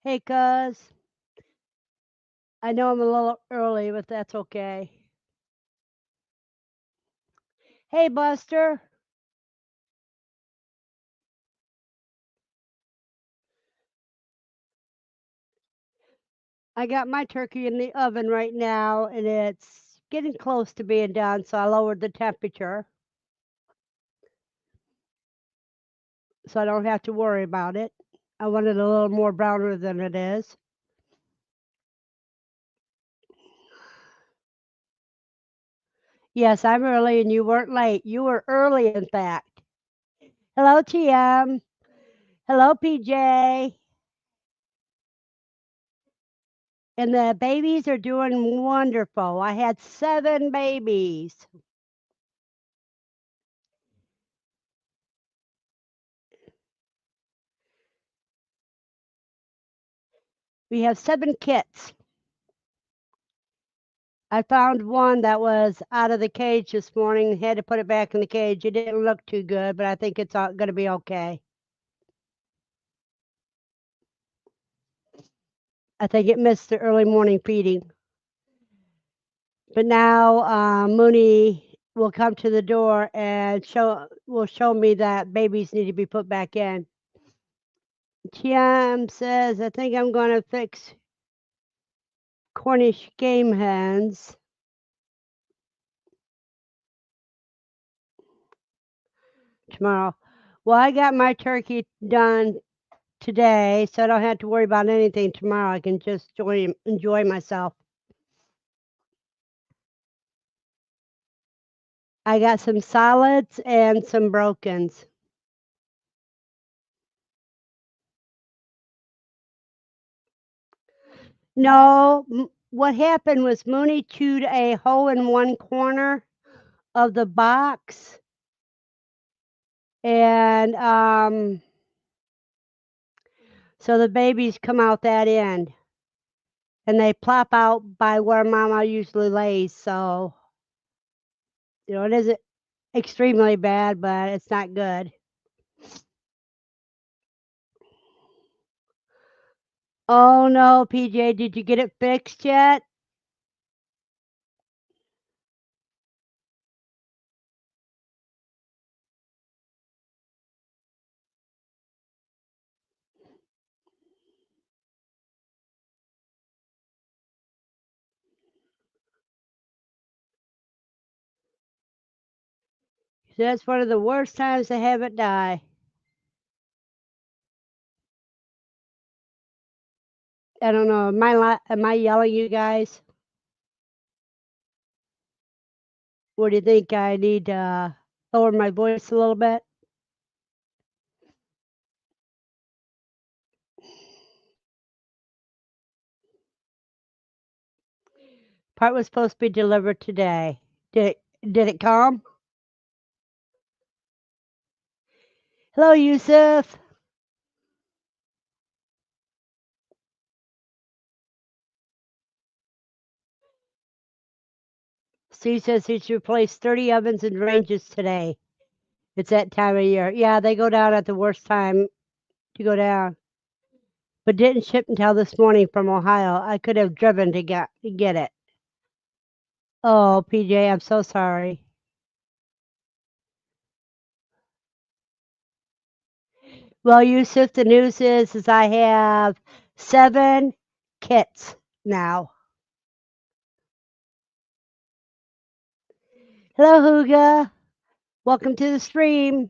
Hey, cuz. I know I'm a little early, but that's okay. Hey, Buster. I got my turkey in the oven right now, and it's getting close to being done, so I lowered the temperature so I don't have to worry about it. I want it a little more browner than it is. Yes, I'm early, and you weren't late. You were early, in fact. Hello, TM. Hello, PJ. And the babies are doing wonderful. I had 7 babies. We have 7 kits. I found one that was out of the cage this morning. Had to put it back in the cage. It didn't look too good, but I think it's going to be okay. I think it missed the early morning feeding. But now Mooney will come to the door and show me that babies need to be put back in. Tiam says, I think I'm going to fix Cornish game hens. Tomorrow. Well, I got my turkey done today, so I don't have to worry about anything tomorrow. I can just enjoy myself. I got some solids and some brokens. No, what happened was Mooney chewed a hole in one corner of the box, and so the babies come out that end, and they plop out by where Mama usually lays. So it isn't extremely bad, but it's not good. Oh no, PJ, did you get it fixed yet? That's one of the worst times to have it die. I don't know. Am I yelling you guys? What do you think? I need to lower my voice a little bit? Part was supposed to be delivered today. Did it come? Hello, Yusuf. Steve says he's replaced 30 ovens and ranges today. It's that time of year. Yeah, they go down at the worst time to go down. But didn't ship until this morning from Ohio. I could have driven to get it. Oh, PJ, I'm so sorry. Well, Yusuf, the news is I have 7 kits now. Hello, Huga. Welcome to the stream.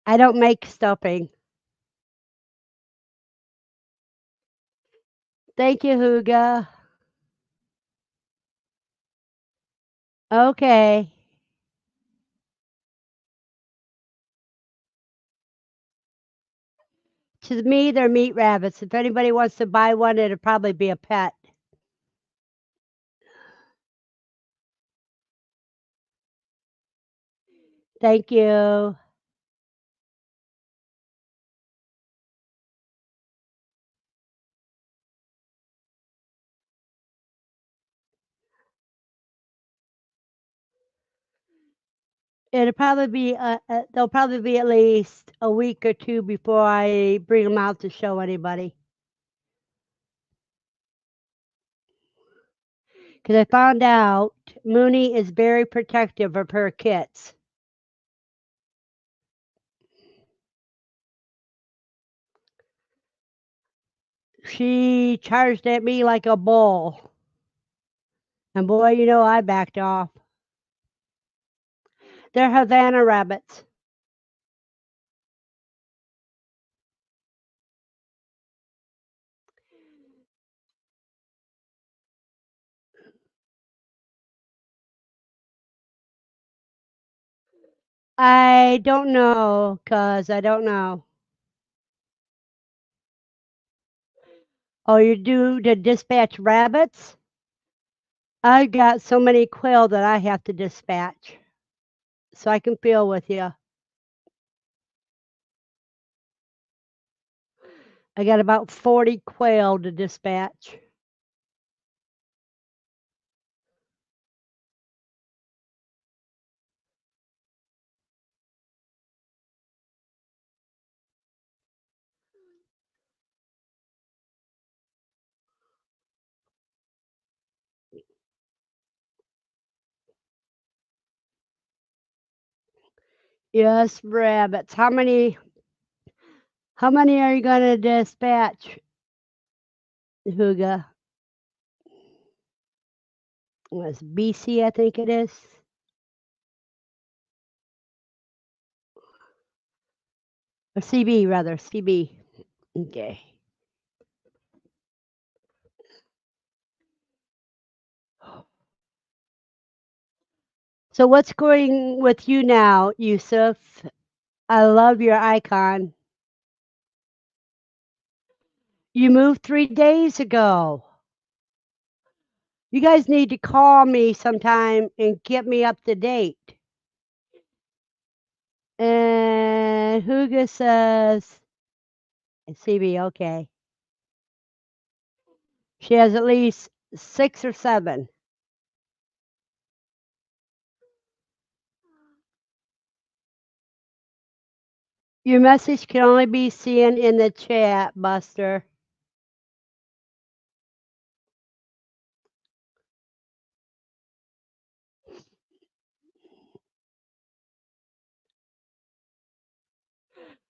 I don't make stuffing. Thank you, Huga. Okay. To me, they're meat rabbits. If anybody wants to buy one, it'd probably be a pet. Thank you. It'll probably be they'll probably be at least a week or two before I bring them out to show anybody. Because I found out Mooney is very protective of her kits. She charged at me like a bull. And boy, you know, I backed off. They're Havana rabbits. I don't know, 'cause I don't know. Oh, you do to dispatch rabbits? I got so many quail that I have to dispatch, so I can feel with you. I got about 40 quail to dispatch. Yes, rabbits. How many are you gonna dispatch, Huga? Was BC, I think it is. Or CB rather, CB. Okay. So what's going with you now, Yusuf? I love your icon. You moved 3 days ago. You guys need to call me sometime and get me up to date. And Huga says, CB, okay. She has at least 6 or 7. Your message can only be seen in the chat, Buster.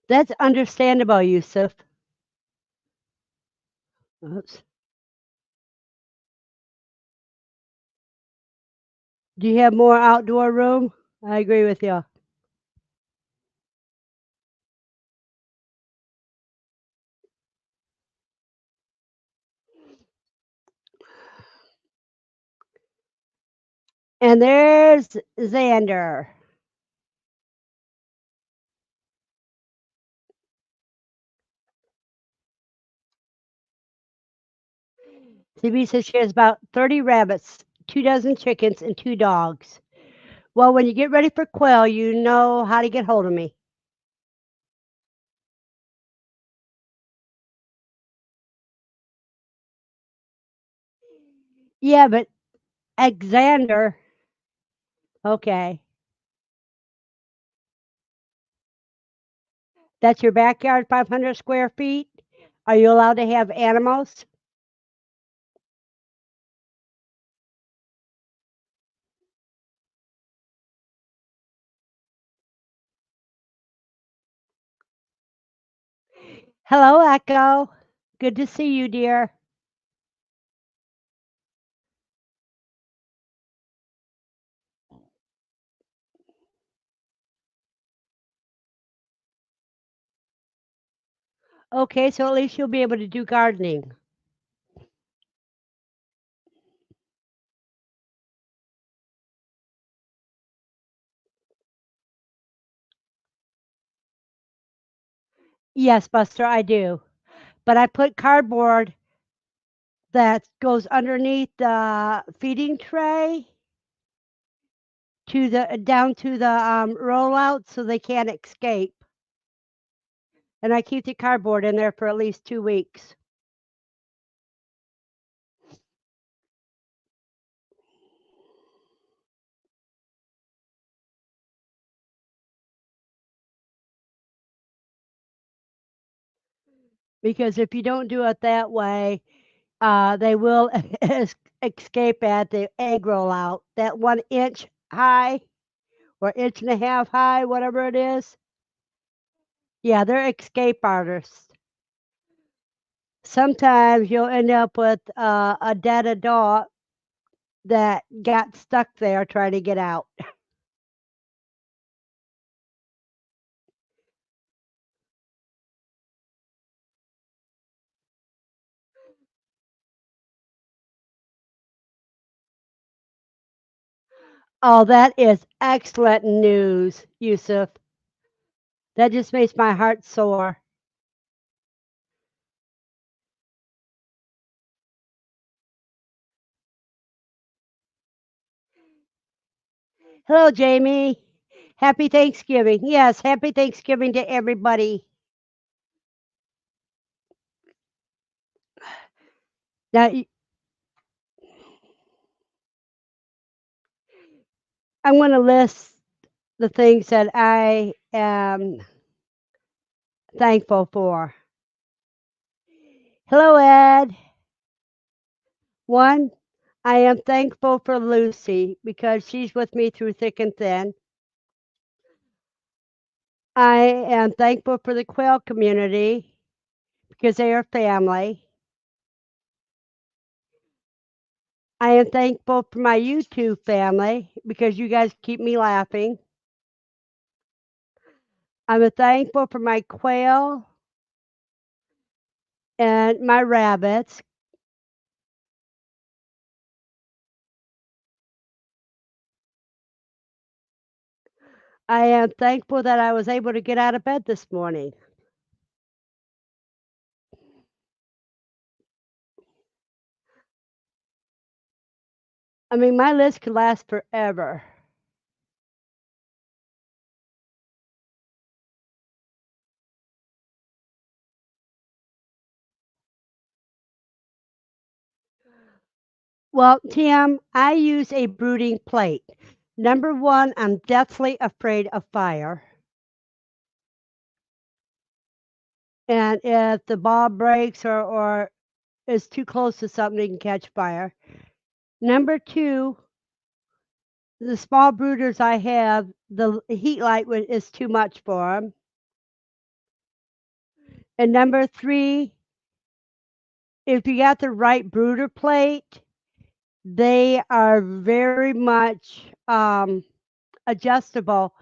That's understandable, Yusuf. Oops. Do you have more outdoor room? I agree with you. And there's Xander. CB says she has about 30 rabbits, 2 dozen chickens, and 2 dogs. Well, when you get ready for quail, you know how to get hold of me. Yeah, but Alexander, okay. That's your backyard, 500 square feet? Are you allowed to have animals? Hello, Echo. Good to see you, dear. Okay, so at least you'll be able to do gardening. Yes, Buster, I do. But I put cardboard that goes underneath the feeding tray to the down to the rollout so they can't escape. And I keep the cardboard in there for at least 2 weeks. because if you don't do it that way, they will escape at the egg rollout. That 1 inch high or inch and a half high, whatever it is. Yeah, they're escape artists. Sometimes you'll end up with a dead adult that got stuck there trying to get out. Oh, that is excellent news, Yusuf. That just makes my heart sore. Hello, Jamie. Happy Thanksgiving. Yes, happy Thanksgiving to everybody. Now, I'm going to list the things that I am thankful for. Hello, Ed. One, I am thankful for Lucy because she's with me through thick and thin. I am thankful for the Quail community because they are family. I am thankful for my YouTube family because you guys keep me laughing. I'm thankful for my quail and my rabbits. I am thankful that I was able to get out of bed this morning. I mean, my list could last forever. Well, Tim, I use a brooding plate. Number one, I'm deathly afraid of fire. And if the bulb breaks or is too close to something, it can catch fire. Number two, the small brooders I have, the heat light is too much for them. And number three, if you got the right brooder plate, they are very much adjustable,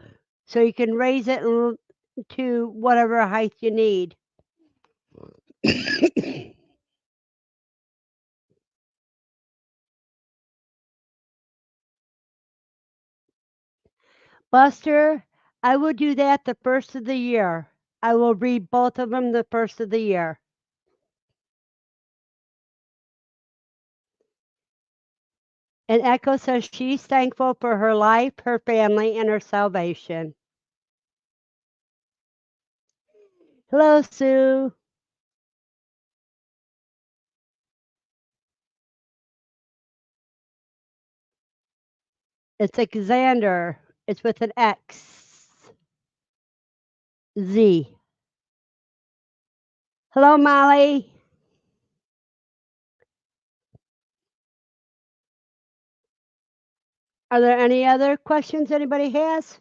so you can raise it to whatever height you need. Buster, I will do that the first of the year. I will read both of them the first of the year. And Echo says she's thankful for her life, her family, and her salvation. Hello, Sue. It's Alexander. It's with an X. Z. Hello, Molly. Are there any other questions anybody has?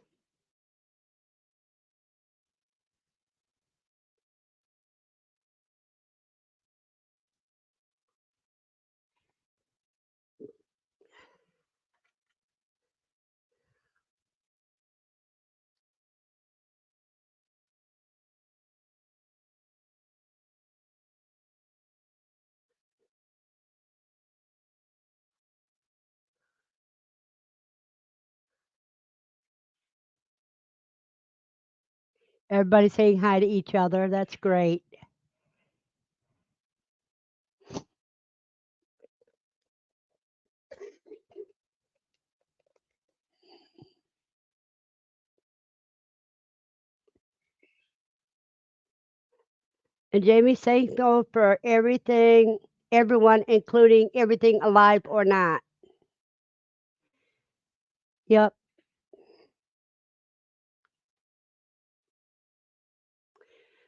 Everybody saying hi to each other. That's great. And Jamie's thankful for everything, everyone, including everything alive or not. Yep.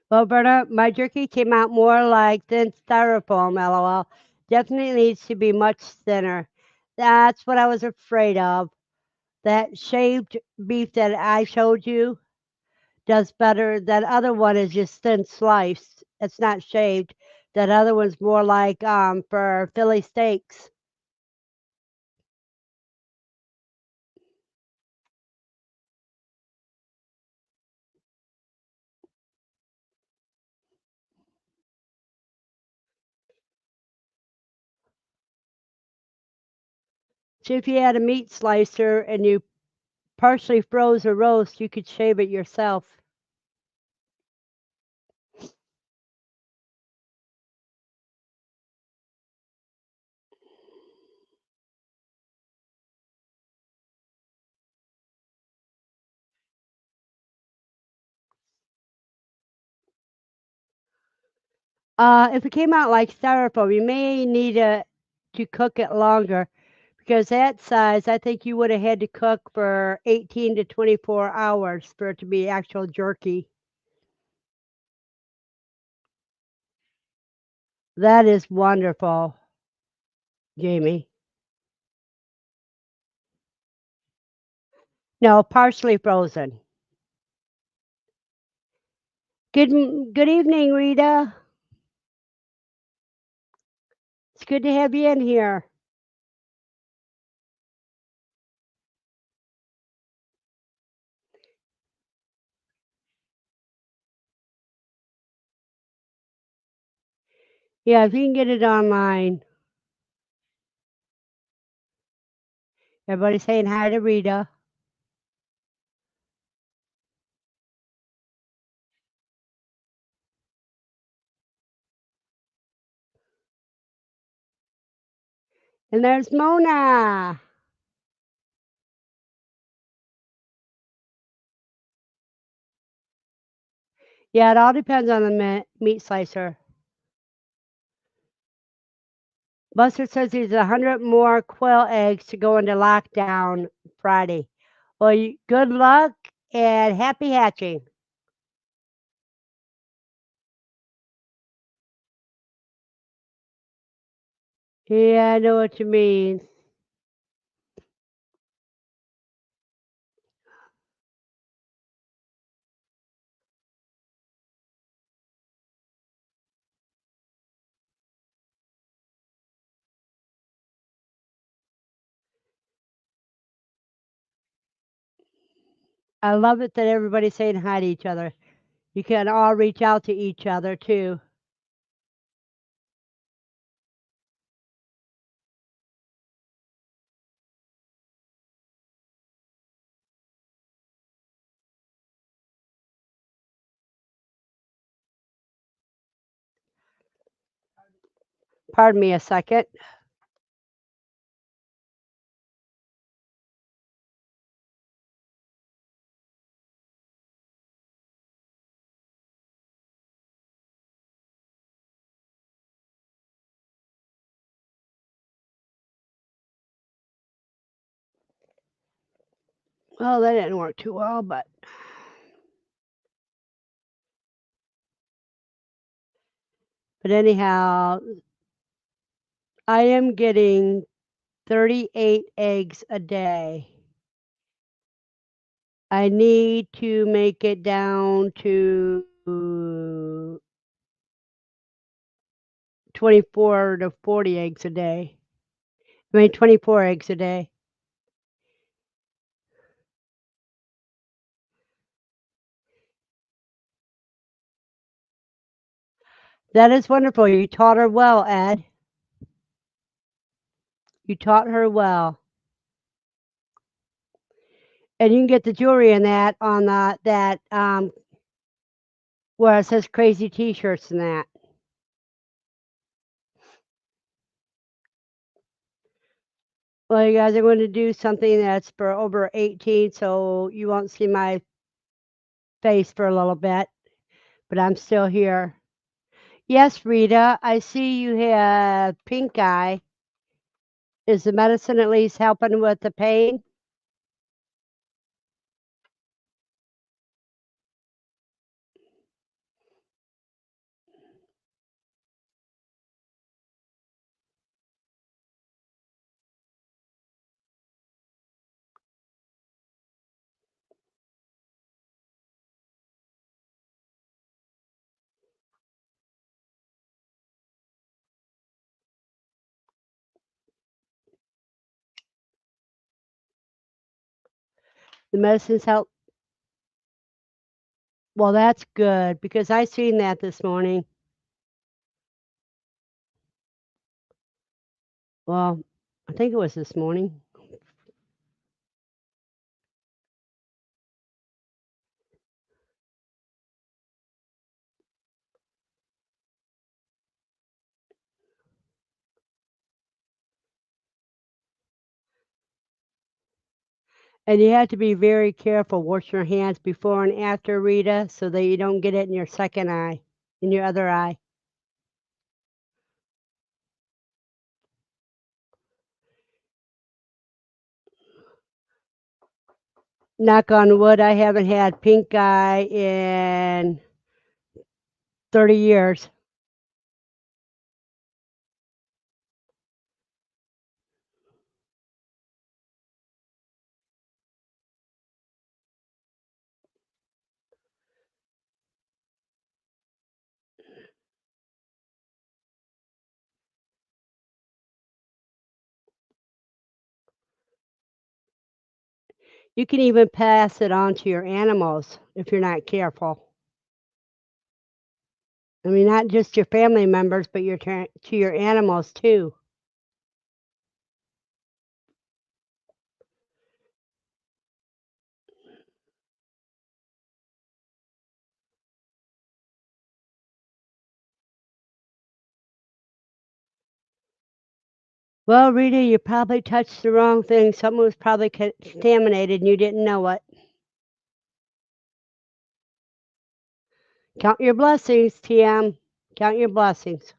Well, Verna, my jerky came out more like thin styrofoam, lol. Definitely needs to be much thinner. That's what I was afraid of. That shaved beef that I showed you does better. That other one is just thin sliced. It's not shaved. That other one's more like for Philly steaks. So if you had a meat slicer and you partially froze a roast, you could shave it yourself. If it came out like styrofoam, you may need to cook it longer because that size, I think you would have had to cook for 18 to 24 hours for it to be actual jerky. That is wonderful, Jamie. No, partially frozen. Good evening, Rita. It's good to have you in here. Yeah, if you can get it online. Everybody's saying hi to Rita. And there's Mona. Yeah, it all depends on the meat slicer. Buster says he's 100 more quail eggs to go into lockdown Friday. Well, good luck and happy hatching. Yeah, I know what you mean. I love it that everybody's saying hi to each other. You can all reach out to each other too. Pardon me a second. Well, that didn't work too well, but anyhow, I am getting 38 eggs a day. I need to make it down to 24 to 40 eggs a day. I mean, 24 eggs a day. That is wonderful. You taught her well, Ed. You taught her well. And you can get the jewelry in that on that where it says crazy t-shirts and that. Well, you guys are going to do something that's for over 18, so you won't see my face for a little bit, but I'm still here. Yes, Rita, I see you have pink eye. Is the medicine at least helping with the pain? The medicines help. Well, that's good because I seen that this morning. Well, I think it was this morning. And you have to be very careful. Wash your hands before and after, Rita, so that you don't get it in your second eye, in your other eye. Knock on wood, I haven't had pink eye in 30 years. You can even pass it on to your animals if you're not careful. I mean, not just your family members, but to your animals too. Well, Rita, you probably touched the wrong thing. Something was probably contaminated and you didn't know it. Count your blessings, TM. Count your blessings.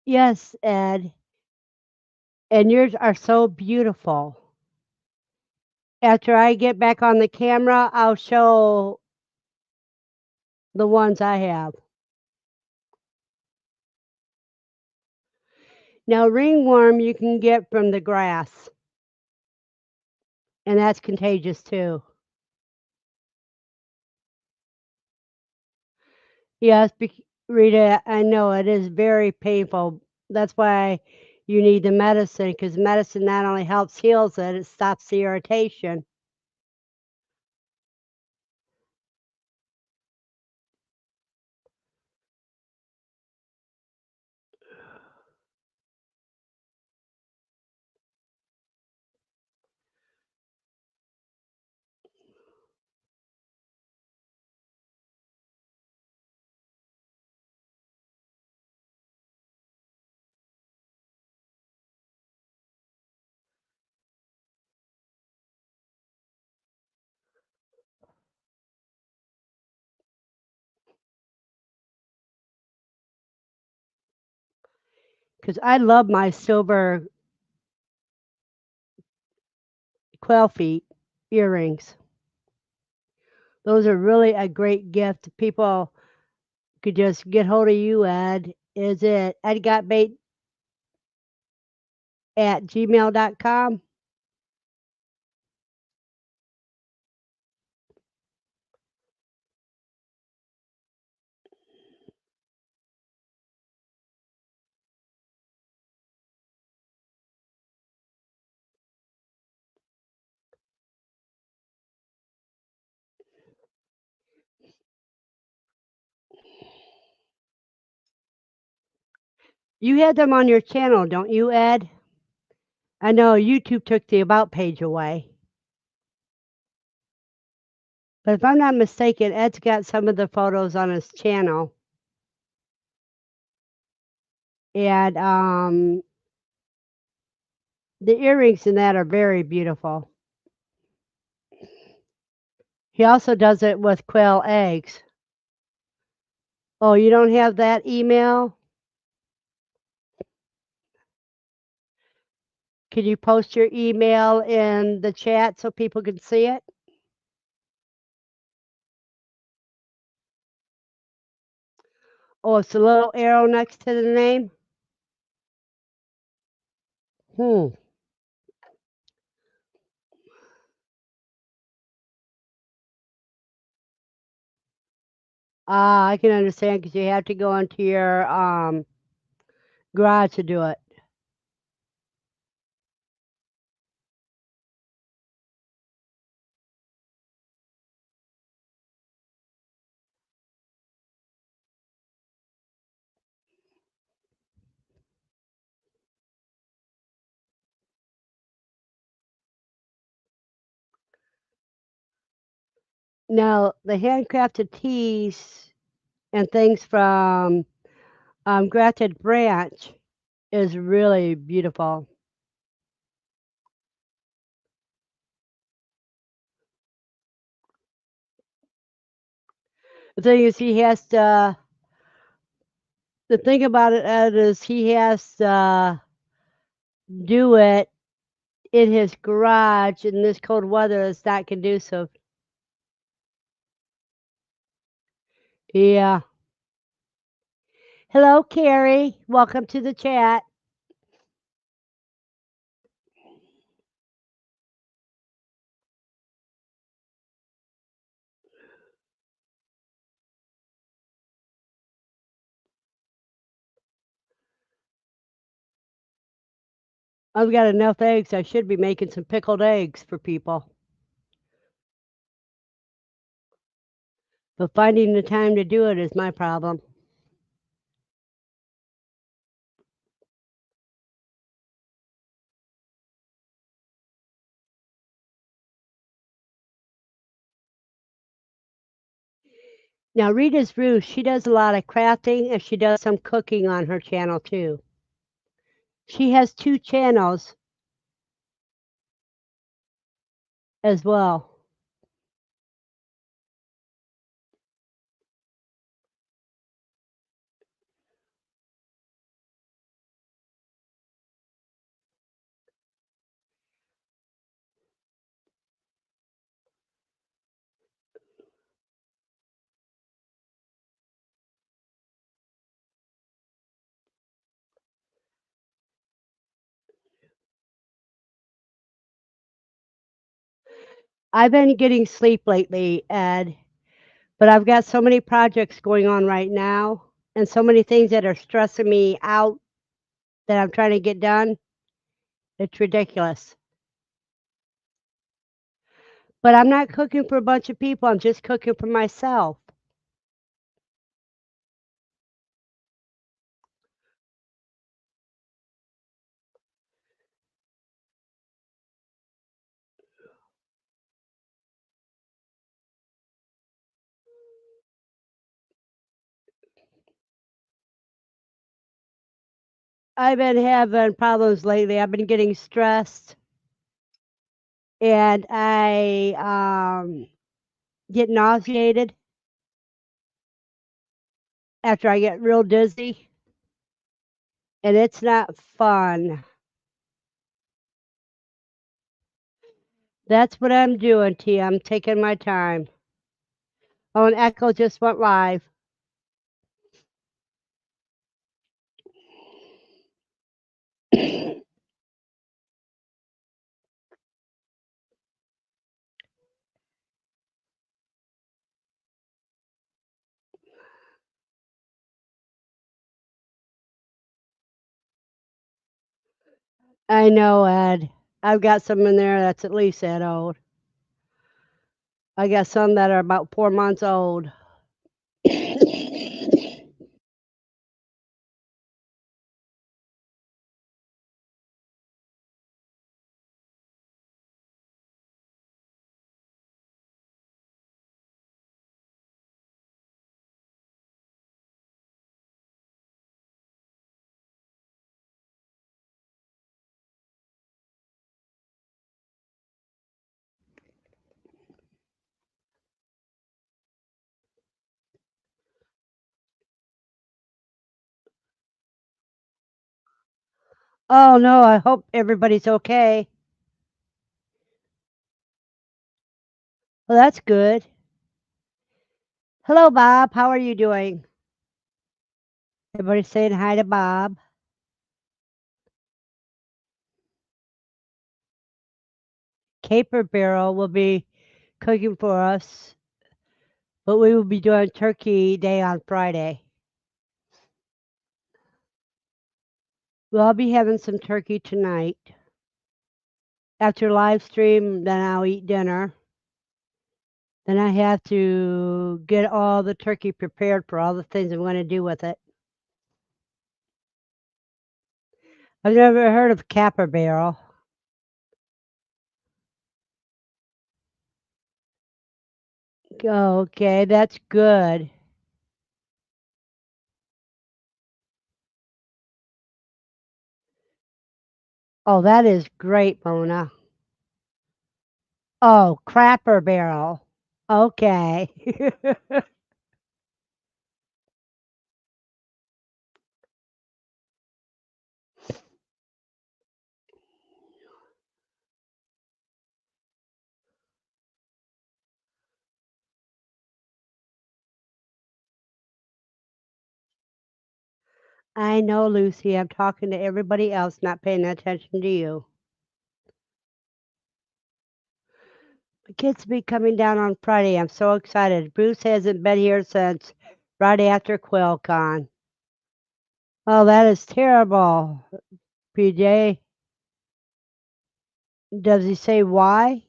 Yes, Ed. And yours are so beautiful. After I get back on the camera, I'll show the ones I have. Now, ringworm you can get from the grass, and that's contagious too. Yes, Rita, I know it is very painful. That's why you need the medicine because medicine not only helps heals it, it stops the irritation. Because I love my silver quail feet earrings. Those are really a great gift. People could just get hold of you, Ed. Is it edgotbait at gmail.com? You had them on your channel, don't you, Ed? I know YouTube took the About page away. But if I'm not mistaken, Ed's got some of the photos on his channel. And the earrings in that are very beautiful. He also does it with quail eggs. Oh, you don't have that email? Can you post your email in the chat so people can see it? Oh, it's a little arrow next to the name. Hmm. I can understand because you have to go into your garage to do it. Now, the handcrafted teas and things from Grafted Branch is really beautiful. The thing is, the thing about it, Ed, is he has to do it in his garage in this cold weather. It's not conducive. Yeah. Hello, Carrie. Welcome to the chat. I've got enough eggs. I should be making some pickled eggs for people. But finding the time to do it is my problem. Now, Rita's Ruth, she does a lot of crafting and she does some cooking on her channel too. She has 2 channels as well. I've been getting sleep lately, Ed, but I've got so many projects going on right now and so many things that are stressing me out that I'm trying to get done. It's ridiculous. But I'm not cooking for a bunch of people. I'm just cooking for myself. I've been having problems lately. I've been getting stressed and I get nauseated after I get real dizzy, and it's not fun. That's what I'm doing, T. I'm taking my time. Oh, and Echo just went live. I know, Ed. I've got some in there that's at least that old. I got some that are about 4 months old. Oh no, I hope everybody's okay. Well, that's good. Hello, Bob. How are you doing? Everybody saying hi to Bob. caper barrel will be cooking for us, but we will be doing Turkey Day on Friday. Well, I'll be having some turkey tonight. After live stream, then I'll eat dinner. Then I have to get all the turkey prepared for all the things I'm going to do with it. I've never heard of caper barrel. Okay, that's good. Oh, that is great, Mona. Oh, crapper barrel. Okay. I know, Lucy. I'm talking to everybody else, not paying attention to you. The kids will be coming down on Friday. I'm so excited. Bruce hasn't been here since Friday after Quail Con. Oh, that is terrible, PJ. Does he say why?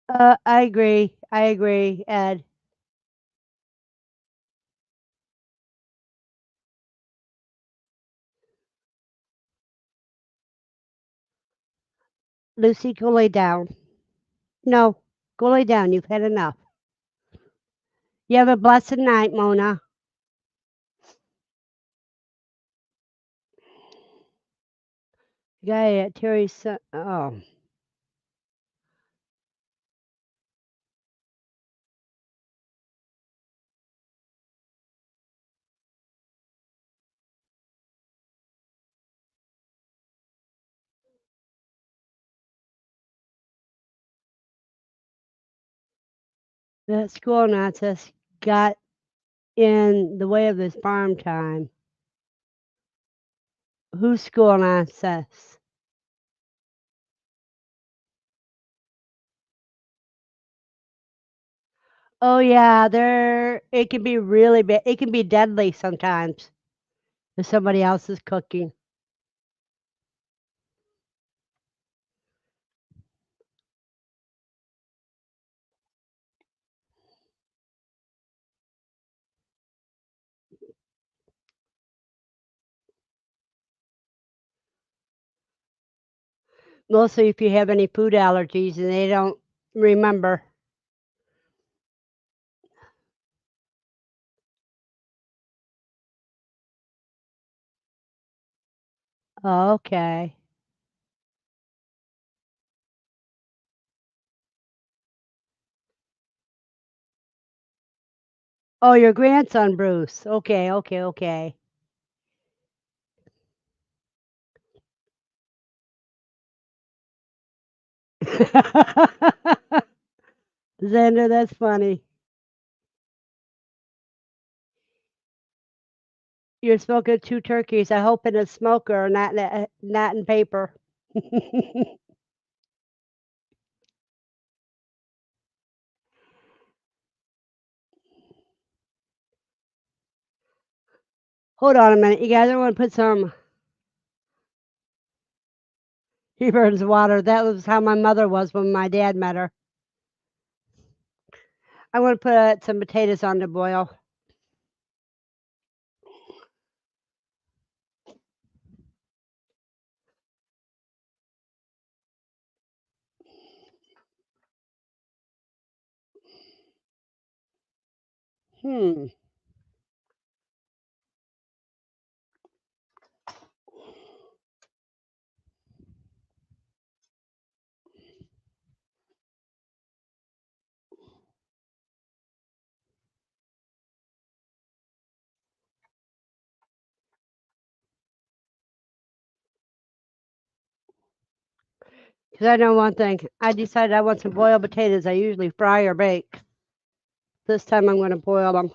I agree. I agree, Ed. Lucy, go lay down. No, go lay down. You've had enough. You have a blessed night, Mona. Guy at Terry's son. Oh, that school nonsense got in the way of this farm time. Who's school nonsense? Oh yeah, there. It can be really bad. It can be deadly sometimes if somebody else is cooking. Mostly if you have any food allergies and they don't remember. Okay. Oh, your grandson, Bruce. Okay, okay, okay. Xander, that's funny. You're smoking two turkeys. I hope in a smoker, not in paper. Hold on a minute, you guys. I want to put some. He burns water. That was how my mother was when my dad met her. I want to put some potatoes on to boil. Hmm. Because I know one thing. I decided I want some boiled potatoes. I usually fry or bake. This time I'm going to boil them.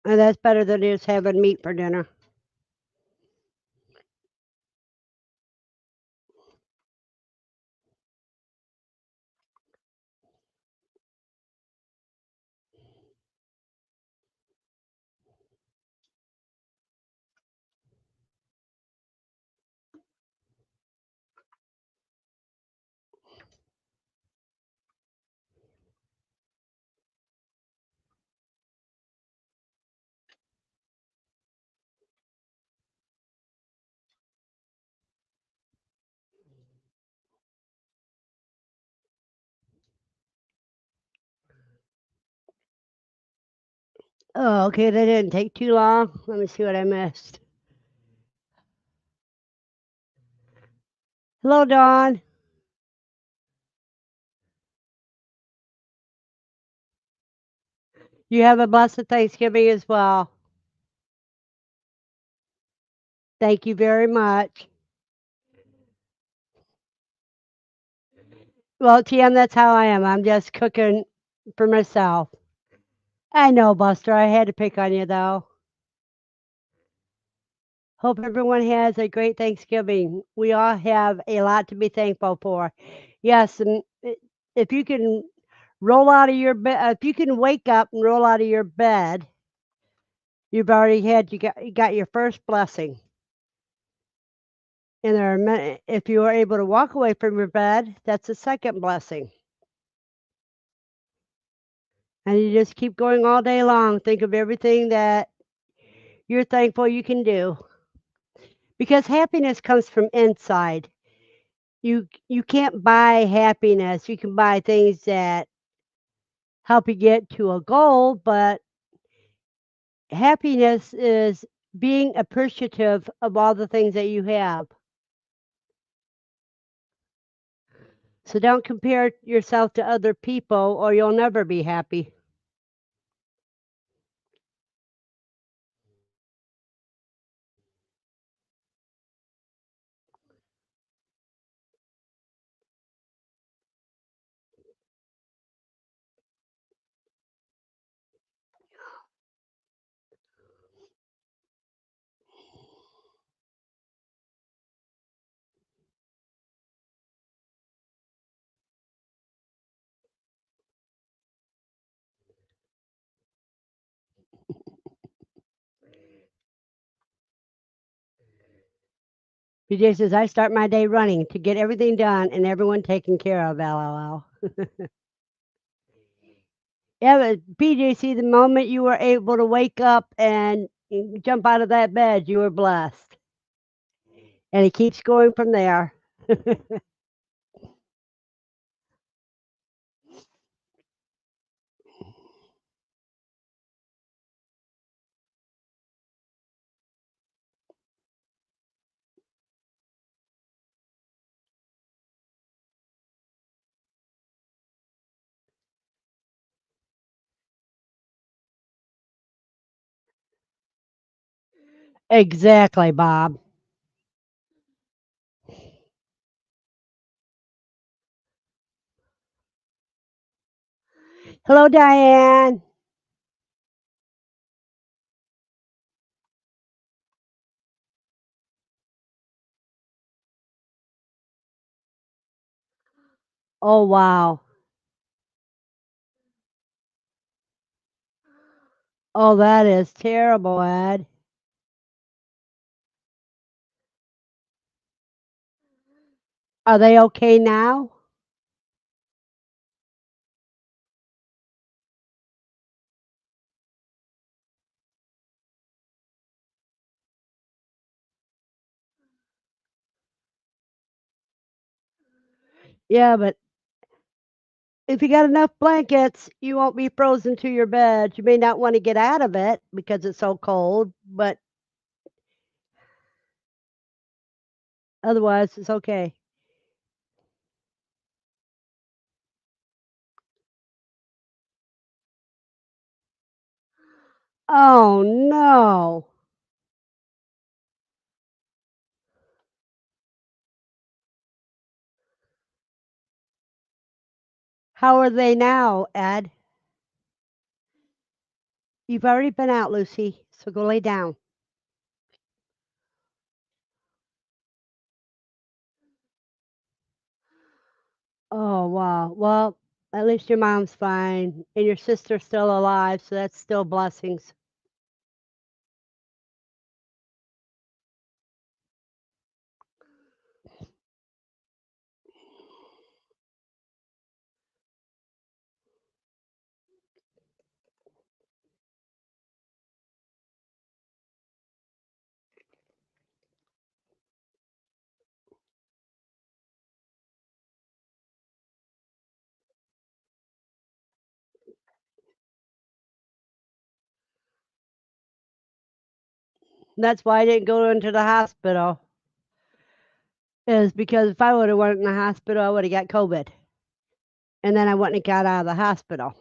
And that's better than just having meat for dinner. Oh, okay, that didn't take too long. Let me see what I missed. Hello, Dawn. You have a blessed Thanksgiving as well. Thank you very much. Well, TM, that's how I am. I'm just cooking for myself. I know, Buster. I had to pick on you, though. Hope everyone has a great Thanksgiving. We all have a lot to be thankful for. Yes, and if you can roll out of your bed, if you can wake up and roll out of your bed, you've already you got your first blessing. And there are many, if you are able to walk away from your bed, that's a second blessing. And you just keep going all day long. Think of everything that you're thankful you can do. Because happiness comes from inside. You can't buy happiness. You can buy things that help you get to a goal, but happiness is being appreciative of all the things that you have. So don't compare yourself to other people or you'll never be happy. BJ says, I start my day running to get everything done and everyone taken care of, LOL. Yeah, but BJ, the moment you were able to wake up and jump out of that bed, you were blessed. And it keeps going from there. Exactly, Bob. Hello, Diane. Oh, wow. Oh, that is terrible, Ed. Are they okay now? Yeah, but if you got enough blankets, you won't be frozen to your bed. You may not want to get out of it because it's so cold, but otherwise, it's okay. Oh, no. How are they now, Ed? You've already been out, Lucy, so go lay down. Oh, wow. Well, at least your mom's fine and your sister's still alive, so that's still blessings. That's why I didn't go into the hospital. Is because if I would have went in the hospital, I would have got COVID, and then I wouldn't have got out of the hospital.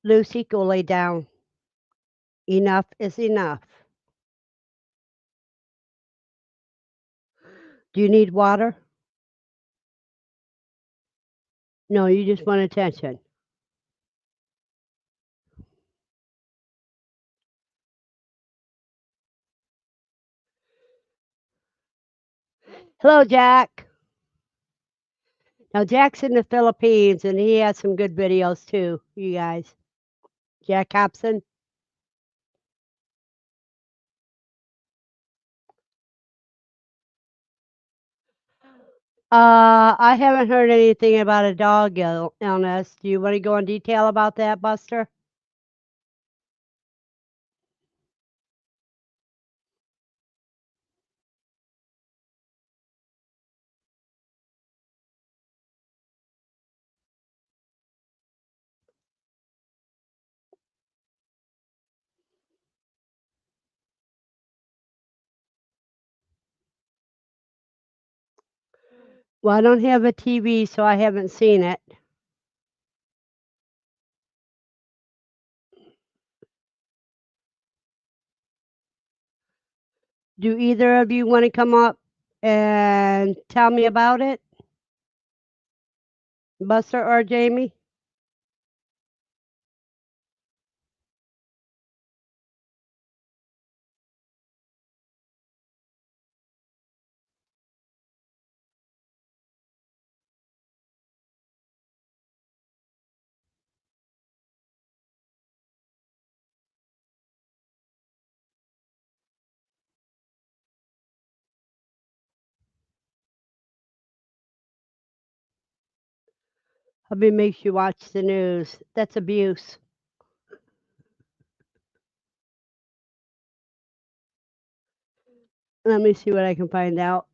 Lucy, go lay down. Enough is enough. Do you need water? No, you just want attention. Hello, Jack. Now, Jack's in the Philippines, and he has some good videos too, you guys. Jack Hobson. I haven't heard anything about a dog illness. Do you want to go in detail about that, Buster? Well, I don't have a TV, so I haven't seen it. Do either of you want to come up and tell me about it, Buster or Jamie? Hubby makes you watch the news. That's abuse. Let me see what I can find out.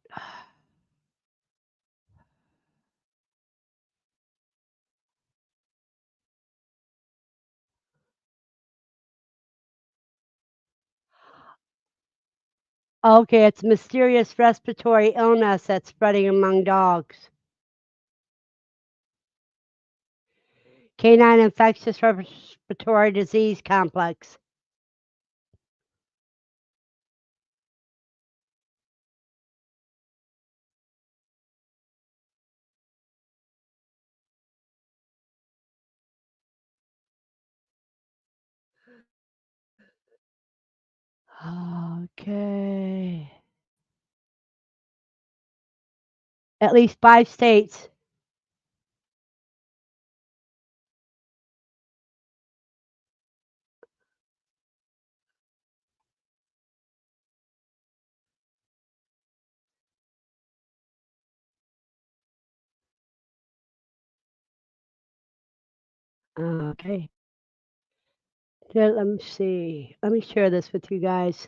Okay, it's mysterious respiratory illness that's spreading among dogs. Canine infectious respiratory disease complex. Okay. At least 5 states. Okay. Let me see. Let me share this with you guys.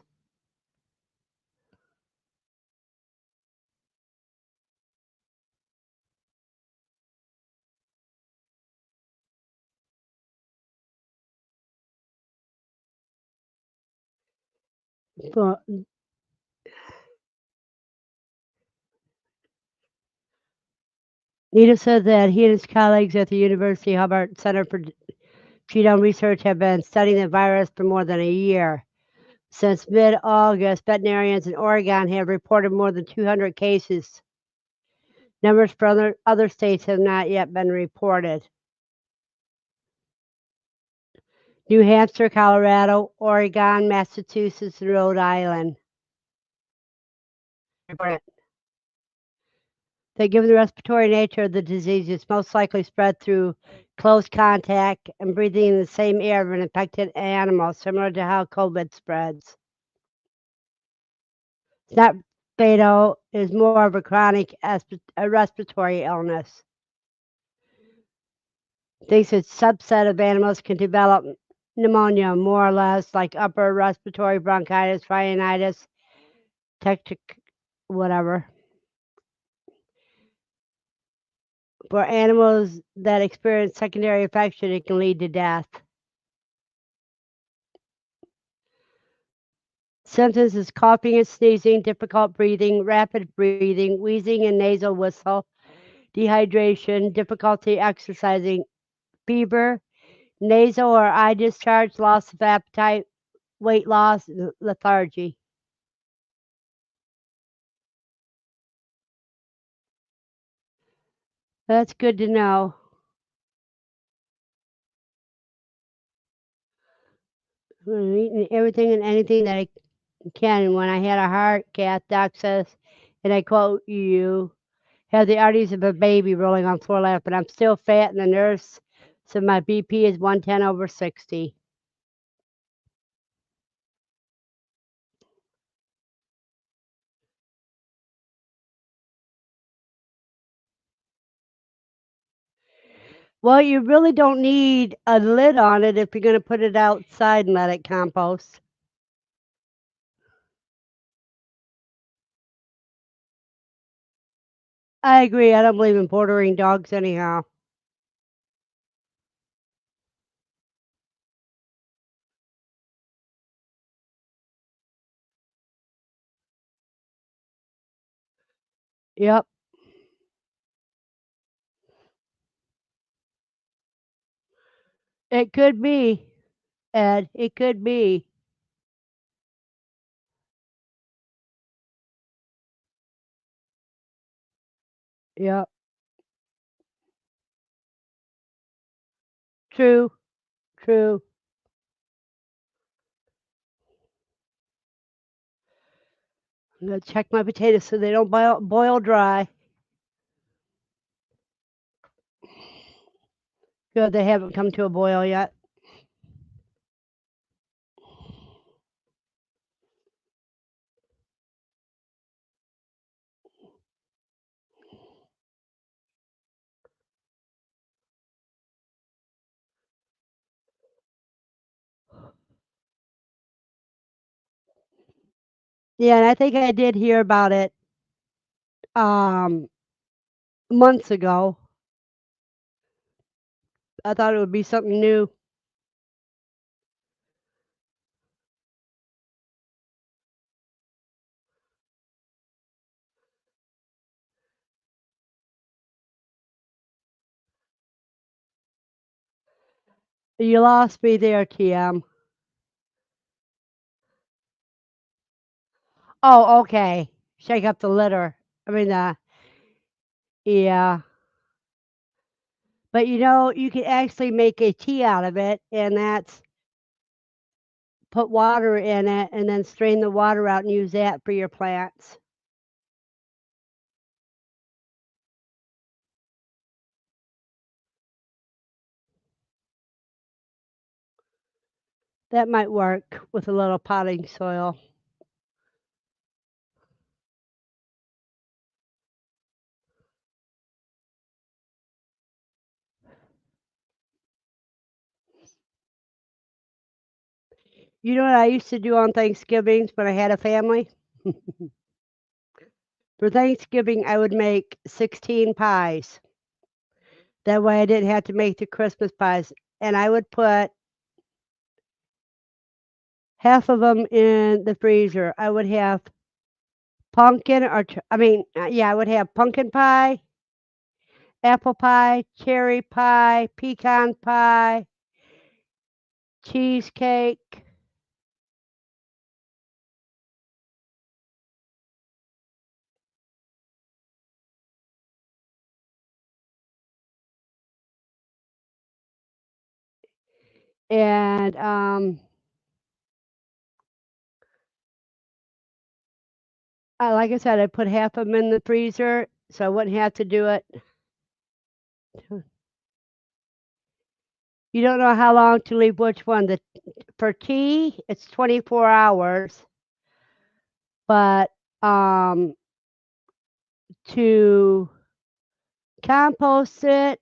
Well, Nita said that he and his colleagues at the University Hubbard Center for Genome Research have been studying the virus for more than a year. Since mid-August, veterinarians in Oregon have reported more than 200 cases. Numbers from other states have not yet been reported. New Hampshire, Colorado, Oregon, Massachusetts, and Rhode Island. Report it. That given the respiratory nature of the disease, it's most likely spread through close contact and breathing in the same air of an infected animal, similar to how COVID spreads. It's not fatal, is more of a chronic respiratory illness. Thinks a subset of animals can develop pneumonia, more or less, like upper respiratory bronchitis, rhinitis, tectic, whatever. For animals that experience secondary infection, it can lead to death. Symptoms is coughing and sneezing, difficult breathing, rapid breathing, wheezing and nasal whistle, dehydration, difficulty exercising, fever, nasal or eye discharge, loss of appetite, weight loss, lethargy. That's good to know. I'm eating everything and anything that I can. When I had a heart cath, doc says, and I quote you, have the arteries of a baby rolling on floor lap, but I'm still fat, and the nurse said my BP is 110/60. Well, you really don't need a lid on it if you're going to put it outside and let it compost. I agree. I don't believe in bordering dogs anyhow. Yep, it could be, Ed. It could be. Yep, true, true. I'm going to check my potatoes so they don't boil dry. Good, they haven't come to a boil yet. Yeah, and I think I did hear about it um, months ago. I thought it would be something new. You lost me there, TM. Oh, okay. Shake up the litter. I mean, yeah. But you can actually make a tea out of it, and that's put water in it and then strain the water out and use that for your plants. That might work with a little potting soil. You know what I used to do on Thanksgivings when I had a family? For Thanksgiving, I would make 16 pies. That way I didn't have to make the Christmas pies. And I would put half of them in the freezer. I would have pumpkin or, yeah, I would have pumpkin pie, apple pie, cherry pie, pecan pie, cheesecake. And like I said, I put half of them in the freezer so I wouldn't have to do it. You don't know how long to leave which one. For tea, it's 24 hours, but to compost it,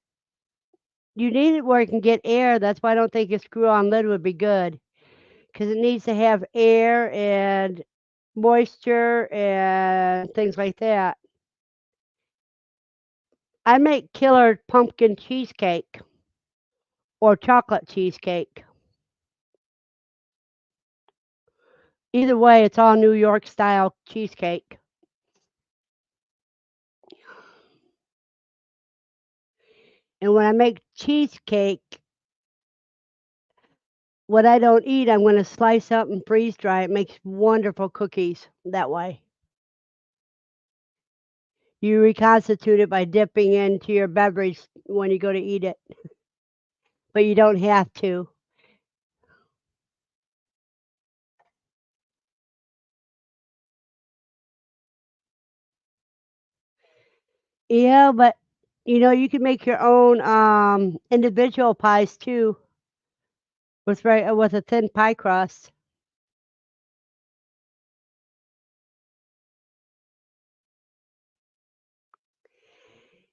you need it where it can get air. That's why I don't think a screw-on lid would be good, because it needs to have air and moisture and things like that. I make killer pumpkin cheesecake or chocolate cheesecake. Either way, it's all New York style cheesecake. And when I make cheesecake, what I don't eat, I'm going to slice up and freeze dry. It makes wonderful cookies that way. You reconstitute it by dipping into your beverage when you go to eat it, but you don't have to. Yeah, but you can make your own individual pies too with a thin pie crust.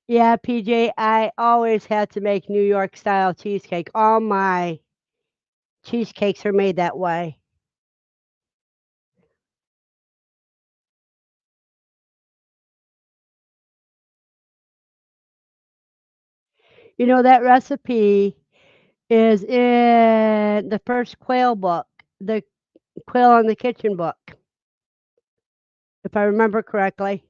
Yeah, PJ, I always had to make New York style cheesecake. All my cheesecakes are made that way. That recipe is in the first Quail book, the Quail in the Kitchen book, if I remember correctly.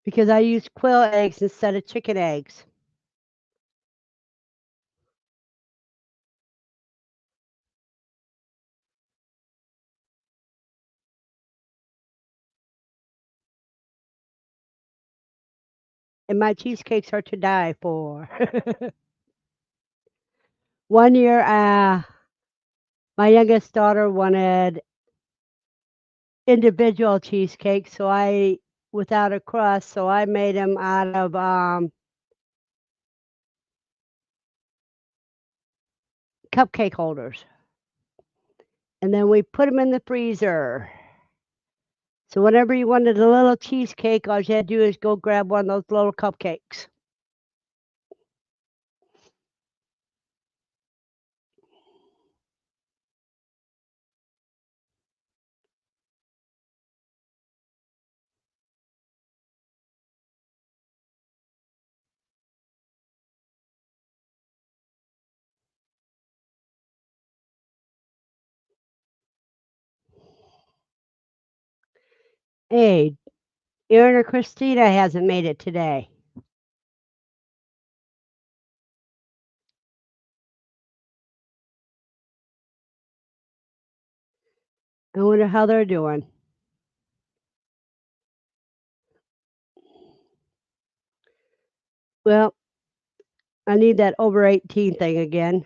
Because I use quail eggs instead of chicken eggs. And my cheesecakes are to die for. One year, my youngest daughter wanted individual cheesecakes, without a crust, so I made them out of cupcake holders. And then we put them in the freezer. So whenever you wanted a little cheesecake, all you had to do is go grab one of those little cupcakes. Hey, Erin or Christina hasn't made it today. I wonder how they're doing. Well, I need that over 18 thing again.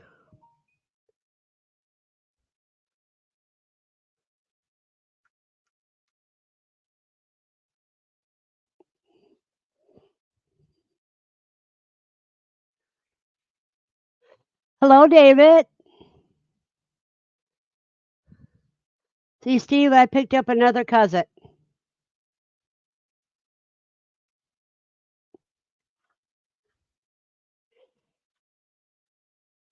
Hello, David. See, Steve, I picked up another cousin.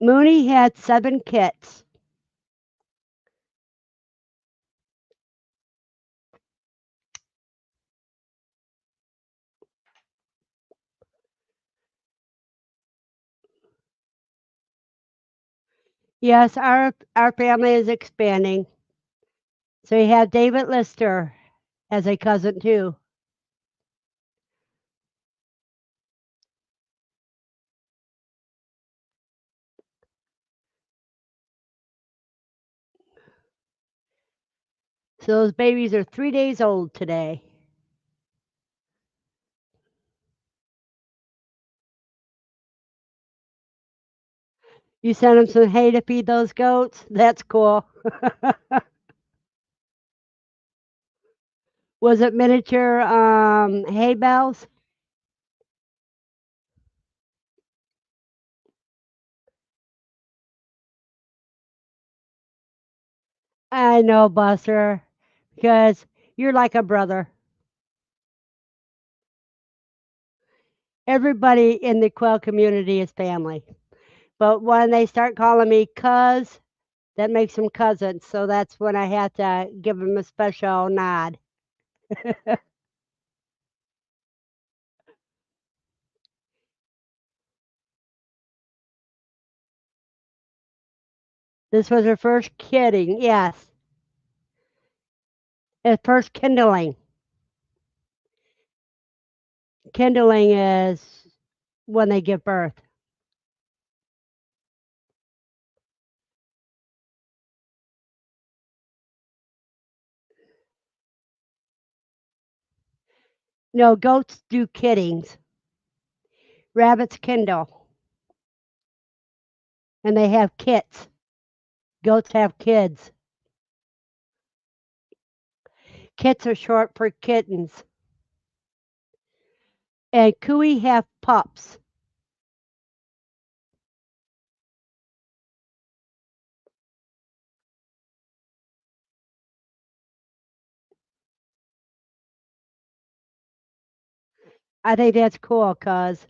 Mooney had 7 kits. Yes, our family is expanding. So we have David Lister as a cousin too. So those babies are 3 days old today. You sent them some hay to feed those goats? That's cool. Was it miniature hay bales? I know, Buster, because you're like a brother. Everybody in the quail community is family. But when they start calling me cuz, that makes them cousins. So that's when I have to give them a special nod. This was her first kidding. Yes, her first kindling. Kindling is when they give birth. No, goats do kiddings. Rabbits kindle, and they have kits. Goats have kids. Kits are short for kittens. And cooey have pups. I think that's cool, cuz.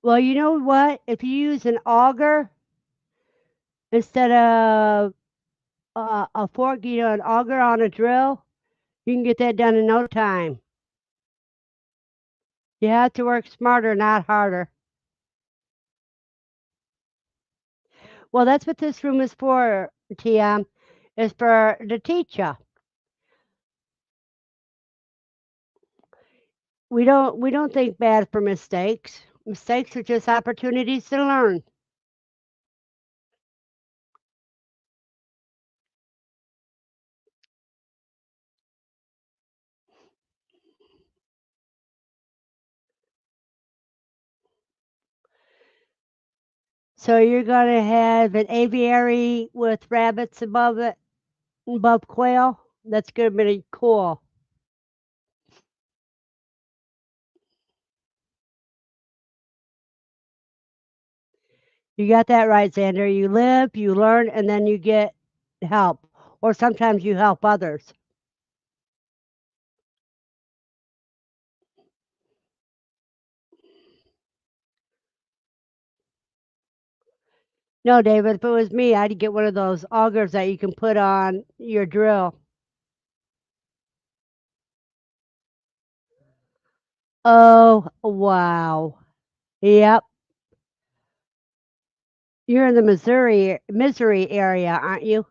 Well, you know what? If you use an auger instead of a fork, an auger on a drill, you can get that done in no time. You have to work smarter, not harder. Well, that's what this room is for, TM, is for to teach you. We don't think bad for mistakes. Mistakes are just opportunities to learn. So you're gonna have an aviary with rabbits above it, above quail. That's gonna be cool. You got that right, Xander. You live, you learn, and then you get help. Or sometimes you help others. No, David, if it was me, I'd get one of those augers that you can put on your drill. Oh, wow. Yep. You're in the Missouri area, aren't you?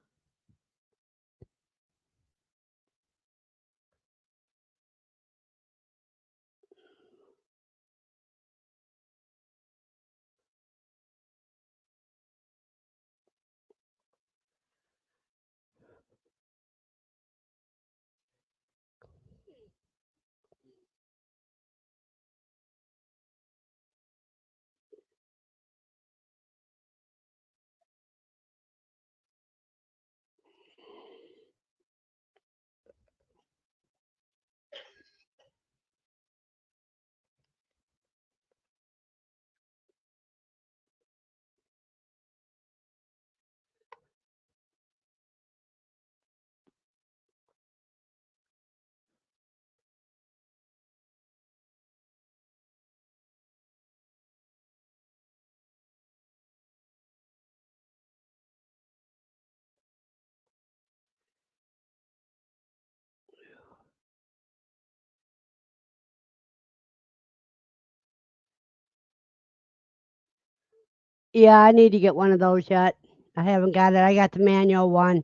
Yeah, I need to get one of those yet. I haven't got it. I got the manual one.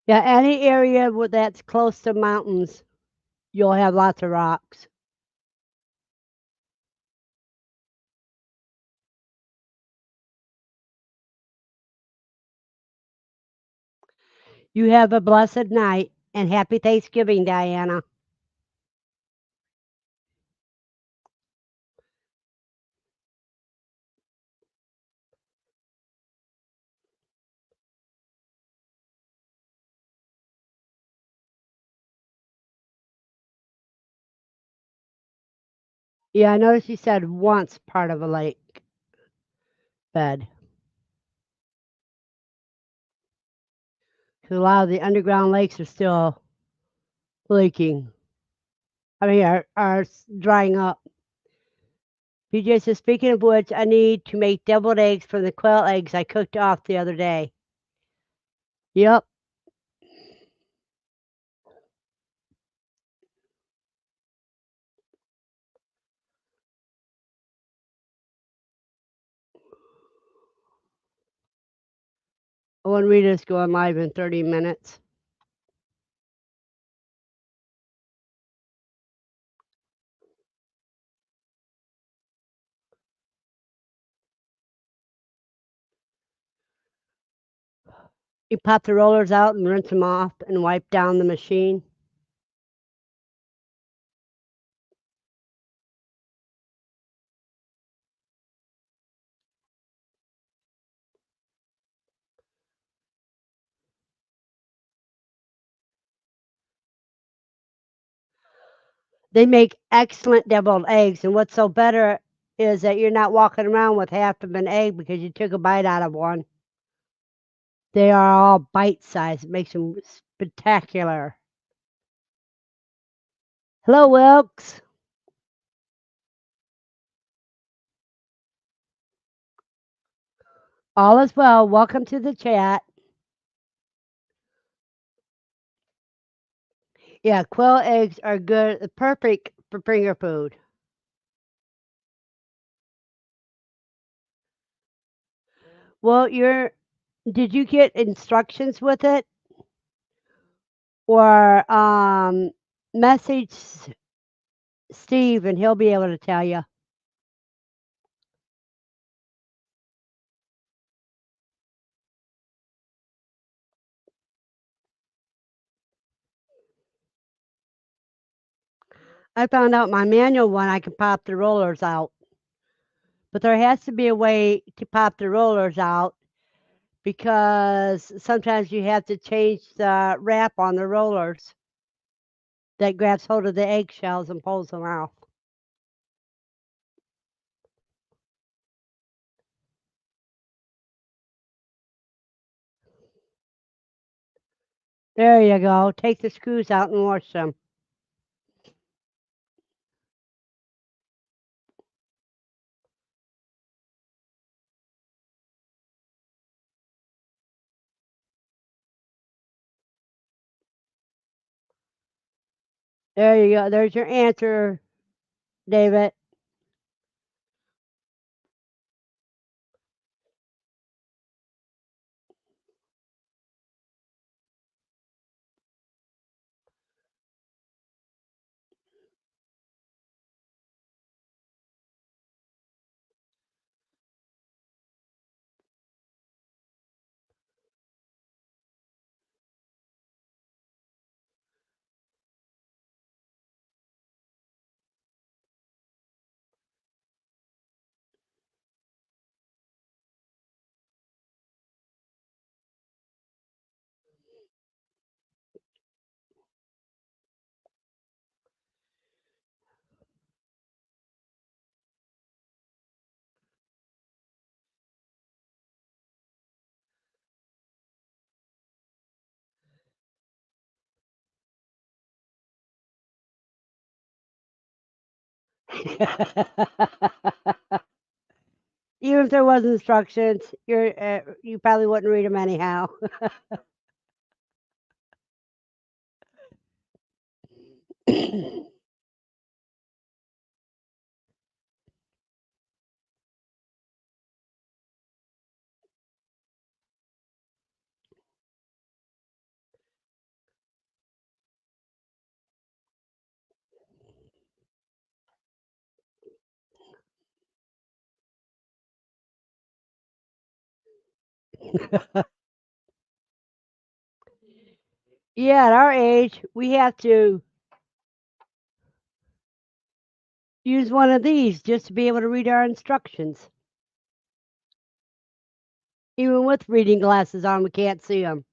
Yeah, any area that's close to mountains, you'll have lots of rocks. You have a blessed night and happy Thanksgiving, Diana. Yeah, I noticed you said once part of a lake bed. 'Cause a lot of the underground lakes are still leaking. I mean, are drying up. PJ says, speaking of which, I need to make deviled eggs from the quail eggs I cooked off the other day. Yep. I want Rita's going live in 30 minutes. You pop the rollers out and rinse them off and wipe down the machine. They make excellent deviled eggs, and what's so better is that you're not walking around with half of an egg because you took a bite out of one. They are all bite sized. It makes them spectacular. Hello, Wilkes. All is well. Welcome to the chat. Yeah, quail eggs are good, perfect for finger food. Well, did you get instructions with it or message Steve and he'll be able to tell you. I found out my manual one I can pop the rollers out, but there has to be a way to pop the rollers out because sometimes you have to change the wrap on the rollers that grabs hold of the eggshells and pulls them out. There you go. Take the screws out and wash them. There you go. There's your answer, David. Even if there was instructions, you probably wouldn't read them anyhow. Yeah, at our age, we have to use one of these just to be able to read our instructions. Even with reading glasses on, we can't see them.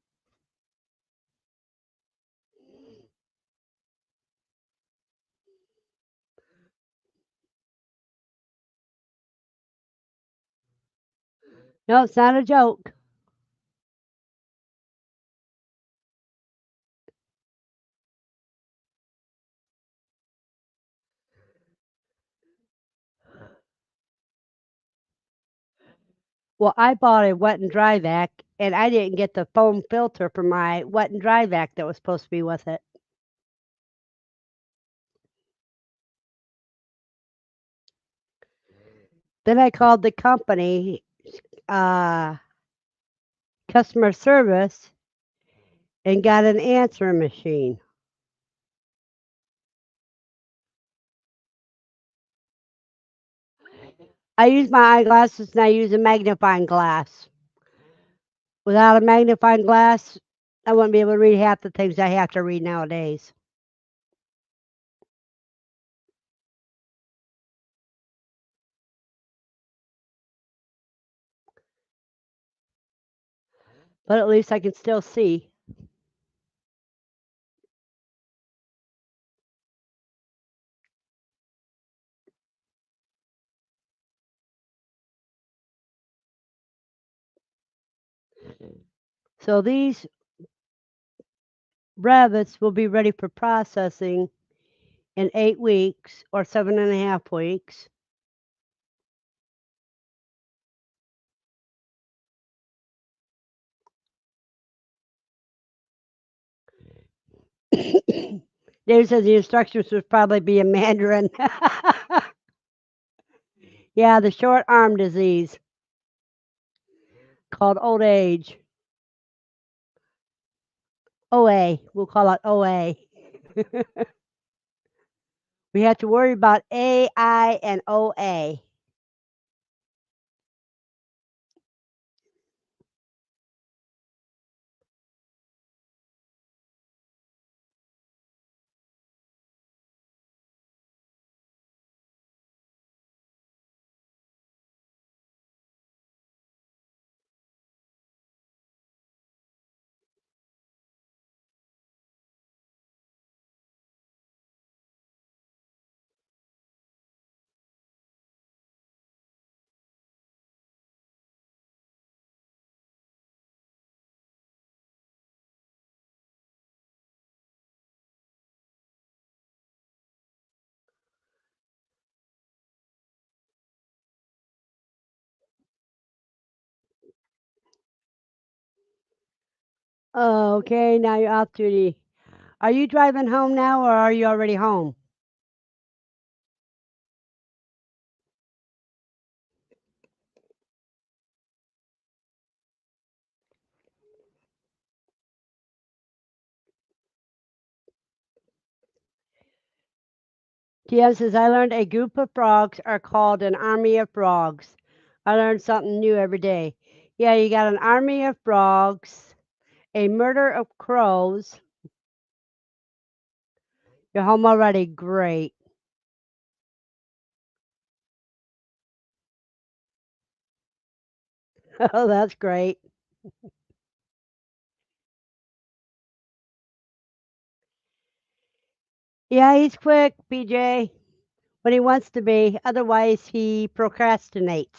No, it's not a joke. Well, I bought a wet and dry vac, and I didn't get the foam filter for my wet and dry vac that was supposed to be with it. Then I called the company, uh, customer service, and got an answering machine. I use my eyeglasses and I use a magnifying glass. Without a magnifying glass, I wouldn't be able to read half the things I have to read nowadays. But at least I can still see. So these rabbits will be ready for processing in 8 weeks or 7.5 weeks. Dave says the instructions would probably be in Mandarin. Yeah, the short arm disease called old age. OA. We'll call it OA. We have to worry about AI and OA. Okay, now you're off duty. Are you driving home now or are you already home? TM says, I learned a group of frogs are called an army of frogs. I learned something new every day. Yeah, you got an army of frogs, a murder of crows. You're home already. Great. Oh, that's great. Yeah, he's quick, PJ, when he wants to be. Otherwise, he procrastinates.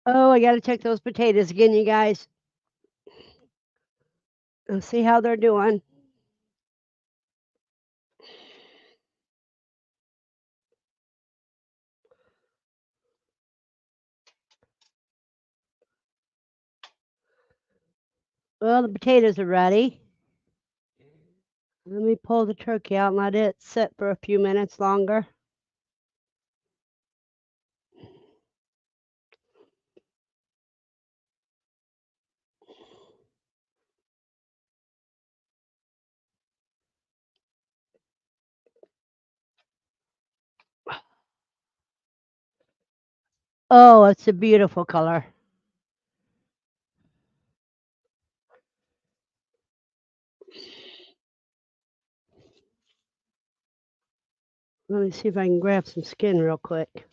Oh, I got to check those potatoes again, you guys. Let's see how they're doing. Well, the potatoes are ready. Let me pull the turkey out and let it sit for a few minutes longer. Oh, it's a beautiful color. Let me see if I can grab some skin real quick.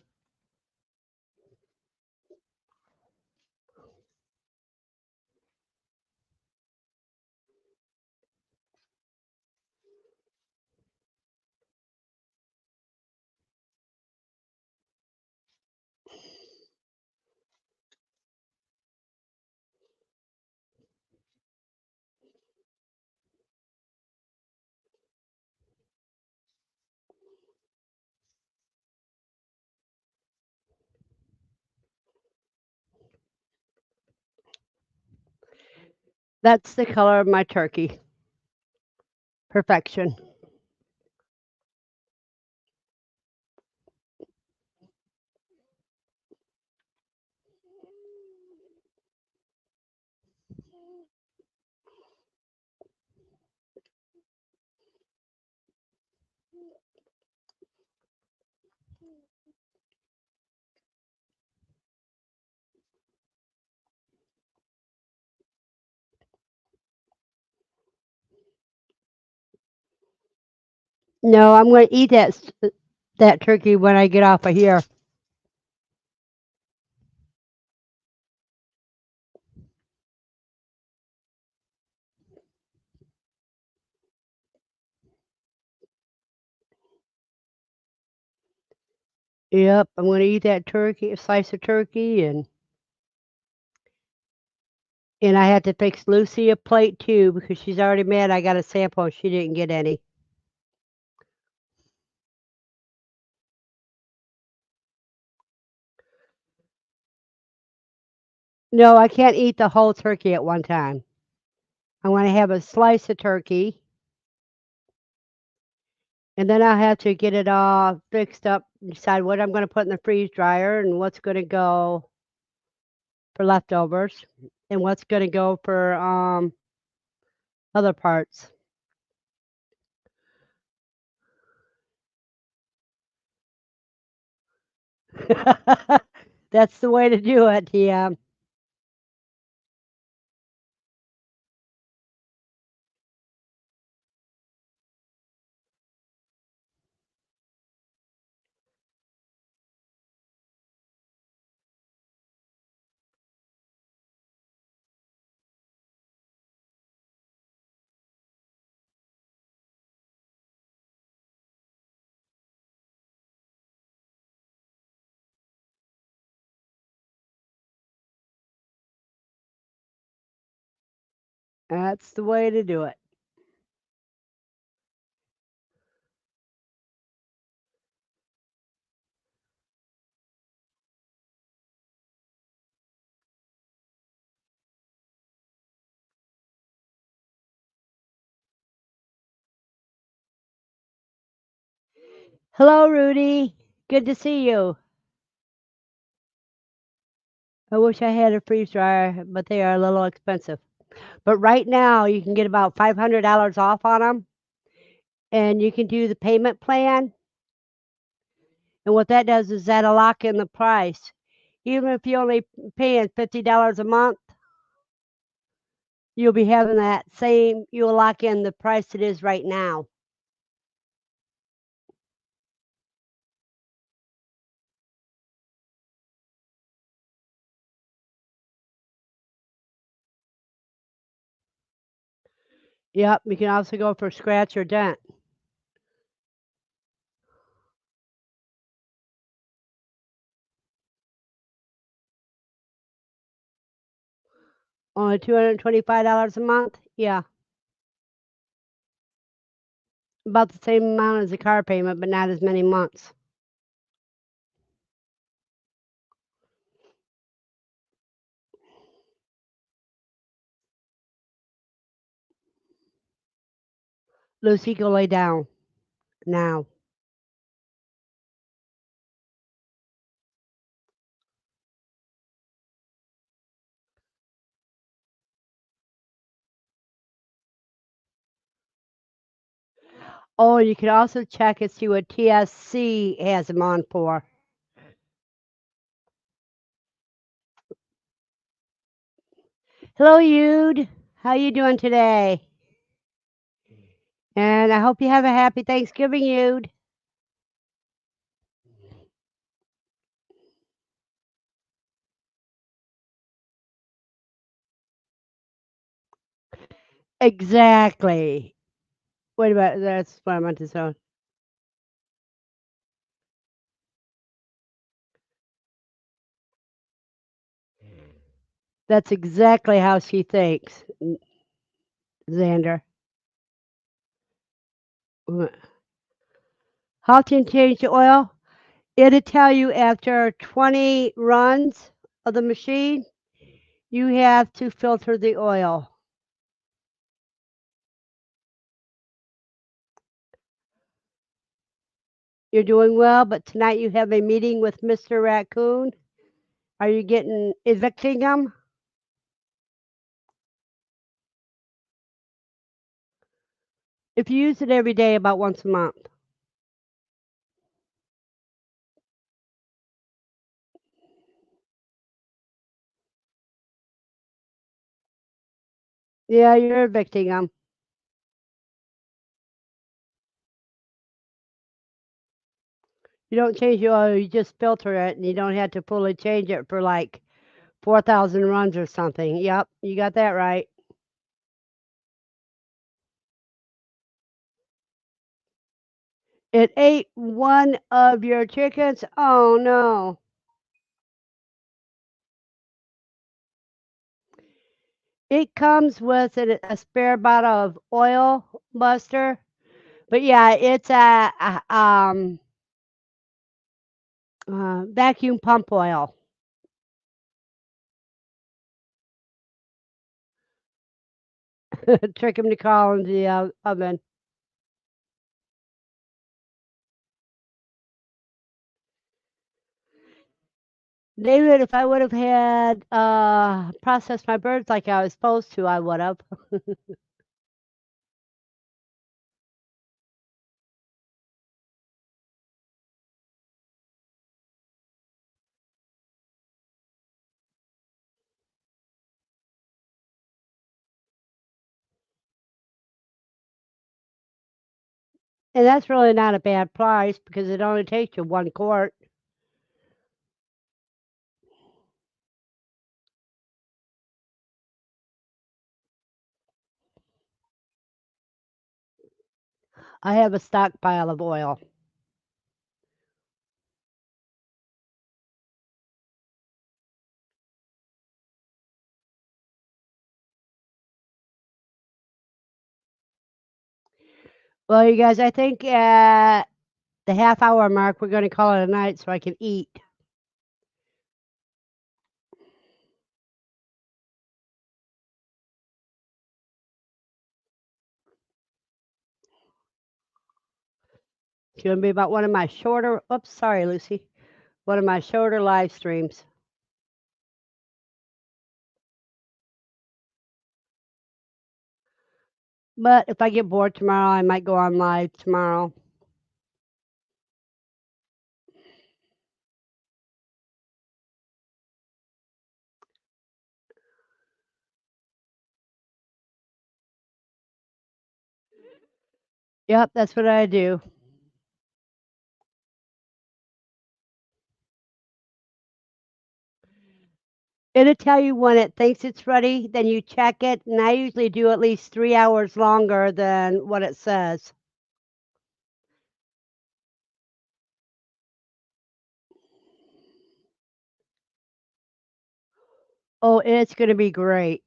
That's the color of my turkey. Perfection. No, I'm going to eat that turkey when I get off of here. Yep, I'm going to eat that turkey, a slice of turkey, and I had to fix Lucy a plate too because she's already mad I got a sample and she didn't get any. No, I can't eat the whole turkey at one time. I want to have a slice of turkey, and then I'll have to get it all fixed up, decide what I'm going to put in the freeze dryer and what's going to go for leftovers and what's going to go for other parts. That's the way to do it. Yeah. That's the way to do it. Hello, Rudy. Good to see you. I wish I had a freeze dryer, but they are a little expensive. But right now, you can get about $500 off on them, and you can do the payment plan. And what that does is that'll lock in the price. Even if you only paying $50 a month, you'll be having that same. You'll lock in the price it is right now. Yep. You can also go for scratch or dent. Only $225 a month. Yeah, about the same amount as a car payment, but not as many months. Lucy, go lay down now. Oh, you can also check and see what TSC has them on for. Hello, Yude. How you doing today? And I hope you have a happy Thanksgiving, Yude. Exactly. Wait a minute. That's what I meant to say. That's exactly how she thinks, Xander. How can you change the oil? It'll tell you after 20 runs of the machine, you have to filter the oil. You're doing well, but tonight you have a meeting with Mr. Raccoon. Are you getting evicting him? If you use it every day, about once a month. Yeah, you're evicting him. You don't change the oil, you just filter it, and you don't have to fully change it for like 4,000 runs or something. Yep, you got that right. It ate one of your chickens. Oh no. It comes with a spare bottle of oil, Buster. But yeah, it's a vacuum pump oil. Trick him to call into the oven. David, if I would have had processed my birds like I was supposed to, I would have. And that's really not a bad price because it only takes you 1 quart. I have a stockpile of oil. Well, you guys, I think at the half hour mark, we're going to call it a night so I can eat. It's going to be about one of my shorter, oops, sorry, Lucy, one of my shorter live streams. But if I get bored tomorrow, I might go on live tomorrow. Yep, that's what I do. It'll tell you when it thinks it's ready, then you check it, and I usually do at least 3 hours longer than what it says. Oh, it's going to be great.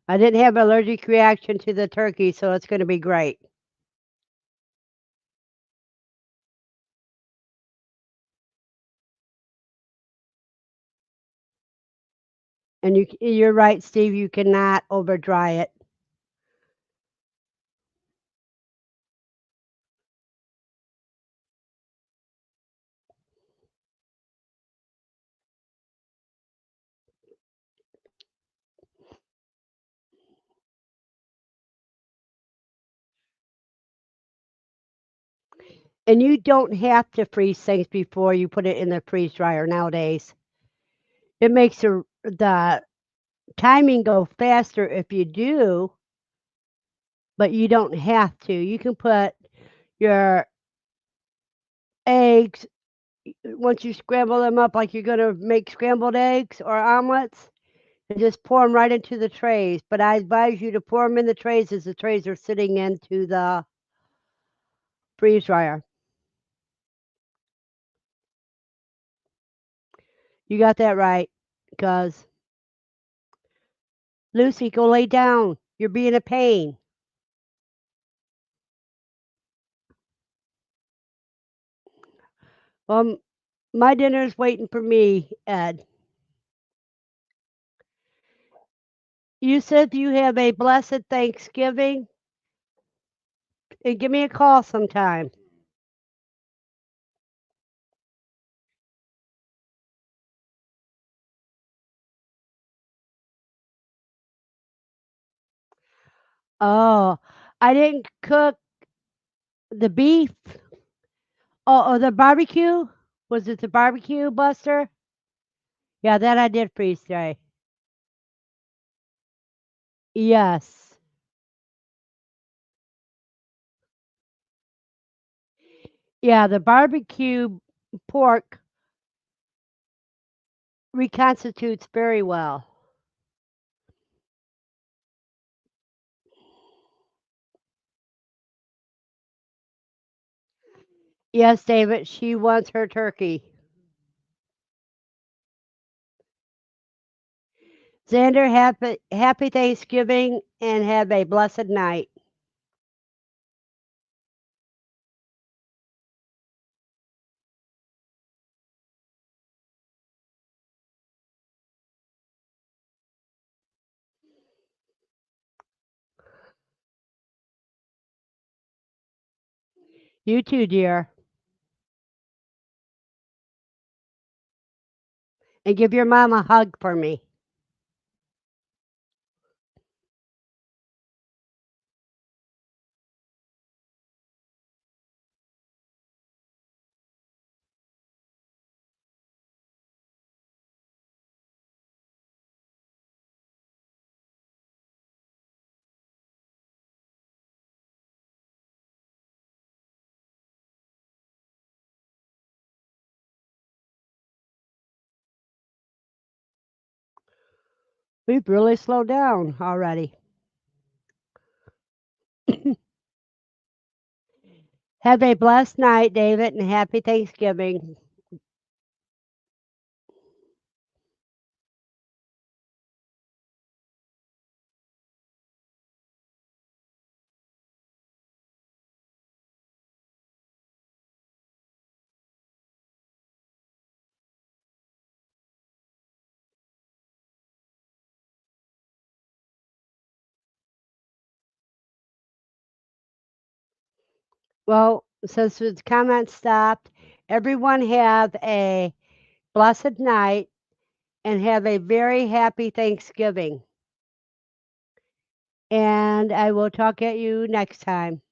I didn't have an allergic reaction to the turkey, so it's going to be great. And you're right, Steve. You cannot over dry it. And you don't have to freeze things before you put it in the freeze dryer nowadays. It makes the timing go faster if you do, but you don't have to. You can put your eggs once you scramble them up like you're going to make scrambled eggs or omelets and just pour them right into the trays. But I advise you to pour them in the trays as the trays are sitting into the freeze dryer. You got that right, because Lucy, go lay down. You're being a pain. Well, my dinner's waiting for me, Ed. You said you have a blessed Thanksgiving, and give me a call sometime. Oh, I didn't cook the beef. Oh, the barbecue? Was it the barbecue, Buster? Yeah, that I did freeze dry. Yes. Yeah, the barbecue pork reconstitutes very well. Yes, David, she wants her turkey. Xander, happy Thanksgiving and have a blessed night. You too, dear. And give your mom a hug for me. We've really slowed down already. Have a blessed night, David, and happy Thanksgiving. Well, since the comments stopped, everyone have a blessed night and have a very happy Thanksgiving. And I will talk at you next time.